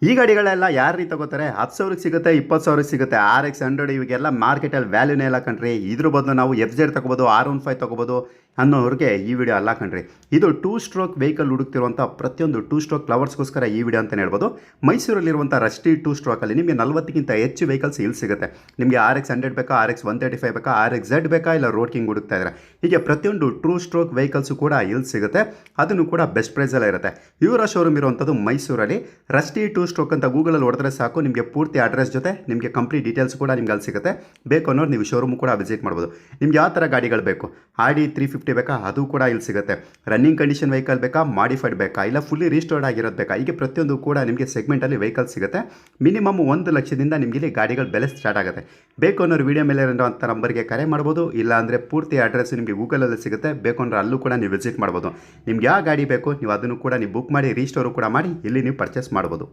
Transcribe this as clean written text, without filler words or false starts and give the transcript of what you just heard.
ಈ ಗಾಡಿಗಳೆಲ್ಲ ಯಾರು ರೀ ತಗೋತಾರೆ? 10,000ಕ್ಕೆ ಸಿಗುತ್ತೆ, 20,000ಕ್ಕೆ ಸಿಗುತ್ತೆ. RX 100 ಇವಾಗೆಲ್ಲ ಮಾರ್ಕೆಟಲ್ಲಿ ವ್ಯಾಲ್ಯೂನೇ ಇಲ್ಲ ಕಣ್ರಿ. ಇದ್ರ ಬದಲು ನಾವು FZ ತಗೋಬೋದು, R15 ತಗೋಬೋದು ಅನ್ನೋರಿಗೆ ಈ ವಿಡಿಯೋ ಅಲ್ಲ ಕಣ್ರಿ. ಇದು 2 ಸ್ಟ್ರೋಕ್ ವೆಹಿಕಲ್ ಹುಡುಕ್ತಿರುವಂಥ ಪ್ರತಿಯೊಂದು 2 ಸ್ಟ್ರೋಕ್ ಲವರ್ಸ್ಗೋಸ್ಕರ ಈ ವಿಡಿಯೋ ಅಂತಲೇ ಹೇಳ್ಬೋದು. ಮೈಸೂರಲ್ಲಿರುವಂಥ ರಸ್ಟಿ 2 ಸ್ಟ್ರೋಕಲ್ಲಿ ನಿಮಗೆ 40ಕ್ಕಿಂತ ಹೆಚ್ಚು ವೆಹಿಕಲ್ಸ್ ಇಲ್ಲಿ ಸಿಗುತ್ತೆ. ನಿಮಗೆ RX 100 ಬೇಕಾ, RX 135 ಬೇಕಾ, RXZ ಬೇಕಾ, ಇಲ್ಲ ರೋಡ್ ಕಿಂಗ್ ಹುಡುಕ್ತಾ ಇದ್ದಾರೆ. ಹೀಗೆ ಪ್ರತಿಯೊಂದು 2 ಸ್ಟ್ರೋಕ್ ವೆಹಿಕಲ್ಸು ಕೂಡ ಇಲ್ಲಿ ಸಿಗುತ್ತೆ. ಅದನ್ನು ಕೂಡ ಬೆಸ್ಟ್ ಪ್ರೈಸಲ್ಲೇ ಇರುತ್ತೆ. ಇವರ ಶೋರೂಮ್ ಇರುವಂಥದ್ದು ಮೈಸೂರಲ್ಲಿ ರಸ್ಟಿ 2 ಸ್ಟ್ರೋಕ್ ಅಂತ ಗೂಗಲಲ್ಲಿ ಹೊಡೆದ್ರೆ ಸಾಕು, ನಿಮಗೆ ಪೂರ್ತಿ ಅಡ್ರೆಸ್ ಜೊತೆ ನಿಮಗೆ ಕಂಪ್ಲೀಟ್ ಡೀಟೇಲ್ಸ್ ಕೂಡ ನಿಮ್ಗೆ ಅಲ್ಲಿ ಸಿಗುತ್ತೆ. ಬೇಕು ಅನ್ನೋರು ನೀವು ಶೋರೂಮ್ ಕೂಡ ವಿಸಿಟ್ ಮಾಡ್ಬೋದು. ನಿಮ್ಗೆ ಯಾವ ಥರ ಗಾಡಿಗಳು ಬೇಕು? Audi 350 ಬೇಕಾ, ಅದು ಕೂಡ ಇಲ್ಲಿ ಸಿಗುತ್ತೆ. ರನ್ನಿಂಗ್ ಕಂಡೀಷನ್ ವೆಹಿಕಲ್ ಬೇಕಾ, ಮಾಡಿಫೈಡ್ ಬೇಕಾ, ಇಲ್ಲ ಫುಲ್ಲಿ ರೀಸ್ಟೋರ್ಡ್ ಆಗಿರೋದು ಬೇಕಾ, ಹೀಗೆ ಪ್ರತಿಯೊಂದು ಕೂಡ ನಿಮಗೆ ಸೆಗ್ಮೆಂಟಲ್ಲಿ ವೆಹಿಕಲ್ ಸಿಗುತ್ತೆ. ಮಿನಿಮಮ್ 1 ಲಕ್ಷದಿಂದ ನಿಮಗೆ ಇಲ್ಲಿ ಗಾಡಿಗಳ ಬೆಲೆ ಸ್ಟಾರ್ಟ್ ಆಗುತ್ತೆ. ಬೇಕು ಅನ್ನೋರು ವೀಡಿಯೋ ಮೇಲೆ ಇರೋಂಥ ನಂಬರ್ಗೆ ಕರೆ ಮಾಡ್ಬೋದು. ಇಲ್ಲ ಅಂದರೆ ಪೂರ್ತಿ ಅಡ್ರೆಸ್ ನಿಮಗೆ ಗೂಗಲಲ್ಲಿ ಸಿಗುತ್ತೆ. ಬೇಕು ಅಂದರೆ ಅಲ್ಲೂ ಕೂಡ ನೀವು ವಿಸಿಟ್ ಮಾಡ್ಬೋದು. ನಿಮ್ಗೆ ಯಾವ ಗಾಡಿ ಬೇಕು ನೀವು ಅದನ್ನು ಕೂಡ ನೀವು ಬುಕ್ ಮಾಡಿ ರೀಸ್ಟೋರು ಕೂಡ ಮಾಡಿ ಇಲ್ಲಿ ನೀವು ಪರ್ಚೇಸ್ ಮಾಡ್ಬೋದು.